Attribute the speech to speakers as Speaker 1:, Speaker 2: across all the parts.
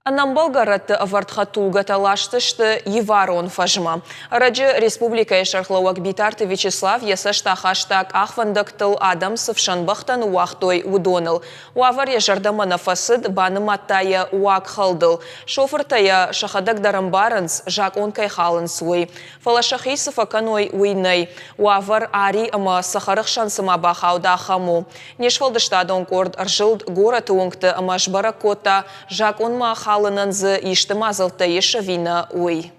Speaker 1: Анамбалгарат вартхатулга талаштышты Еварон фажма. Раджи республика Шархлауак Битарты Вячеслав есашта хаштаг ахвандак тыл Адамсов шанбахтан уахтой удоныл. Уавар ежардама нафасыд баныматтая уак халдыл. Шофыртая шахадак дарамбаранс жак он кайхалын свой. Фалашахисов аканой уйнай. Уавар ари ама сахарых шансыма бахауда хаму. Нешвалдыштадон корд аржилд город унгты амаш баракота жак он ма халананзы иштымазылты ешавина уй.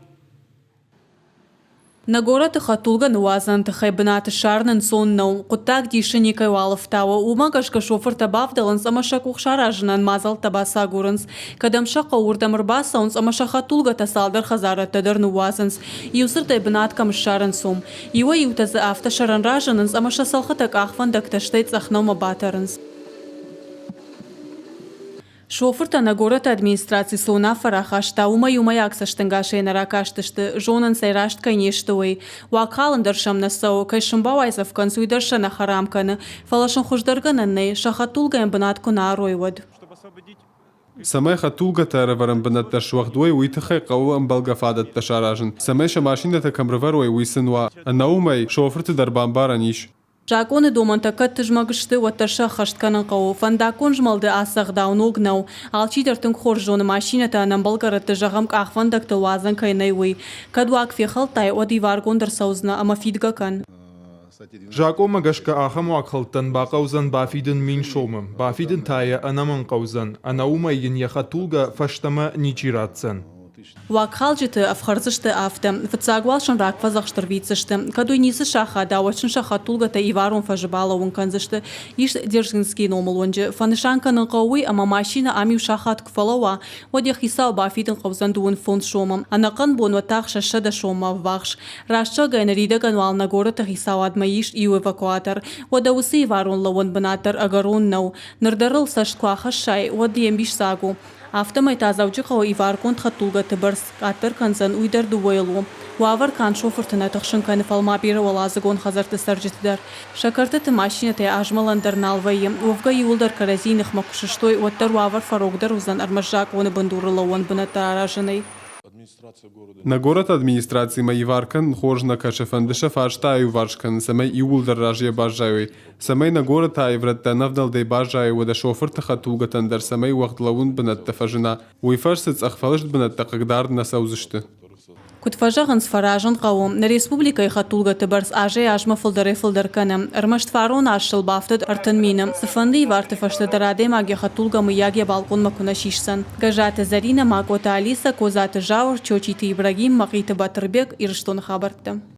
Speaker 2: На город хатулга нуазан тхайбнат шарнан соннау кутак дишини кайвалов тава умагашка шофер табавдаланс амаша кухшаражнан мазал табаса гуранс кадамша каурдамрбаса онс амаша хатулга тасалдар хазара тадар нуазанс юсыр тайбнат камшаран сом юа ютаз афта шаран ражананс амаша салхатак ахвандак таштайт захнома батаранс. Шофырта на город администрации слона фарахашта умай аксаштангашей наракаштышты жонан сайрашт кайнештуэй. Уакхалан даршам насау кайшамбауайзав консуй даршана харамканы фалашан хуждаргананнай шахатулгаем бнатку наройвад.
Speaker 3: Самай хатулга тараварам бнатта швахдуэй уитахай қауам балгафадат ташаражын. Самай шамашината камраваруэй уисынва. Анаумай шофырты дарбамбараниш.
Speaker 2: Жаконы доманта каттыжмагышты ваттарша хаштканын қау. Фандакон жмалды асағдаун огнау. Алчидартын хоржоны машината анам балгаратты жағамк ахвандакты уазан кайнай уй. Кадуак фехалтай оди варгондар саузна ама фидгакан.
Speaker 4: Жакома гашка ахаму акхалтан бақаузан бафидын мин шомым. Бафидын тая анамын қаузан. Анаумайын яхатулга фаштама ничиратсан.
Speaker 2: Уакхалжиты афхарзышты афты, фацагуалшан раквазахштырвицышты, кадуй нисы шаха дауачын шахатулгата иварун фажыбала унканзышты, иш держинский номалонжы, фанышанканын қауы ама машина амив шахат кфалауа, одех хисау бафидын қаузан дуын фонд шомам, анақын бон ватах шашада шома вахш, рашча гайна ридаган вал на гората хисау адма иш ию эвакуатор, ода усы иварун лавон банатар агарун нау, нардарыл сашткуа хашай, одием биш сагу. Автомай тазавчықау иваркон хатулга тыбырс, аттыр канзан уйдар дувайлу. Уавар кан шофыртына тақшын каны фалма бері олазығон хазарты саржетідар. Шакарты машинатай ажмаландар налвайы, уфга юлдар каразинық мақушыштой, оттар уавар фарогдар узан армажак оны бандурыла он бінаттар аражынай.
Speaker 3: На город администрации Маиваркан хожна кашефандыша фашта аюваршкан самай иулдар ражья бажаюй. Самай на город айвратта навдалдай бажаю вада шофырта хатулга тандар самай уахдлаун бнатта фажина. Уйфашсыц ахфалышт бнатта кагдар насаузышты.
Speaker 2: Кутфажаган сфаражан қауым, на республика хатулга тыбарс ажай ажма фылдары фылдарканы, армашт фарон ашшыл бафтад артын миным. Сыфанды иварты фаштадараде маги хатулга мыяге балкон макуна шишсан. Гажаты Зарина, Макота Алиса, Козаты Жаур, Чочиты Ибрагим, Макиты Батырбек, Ирштон хабарты.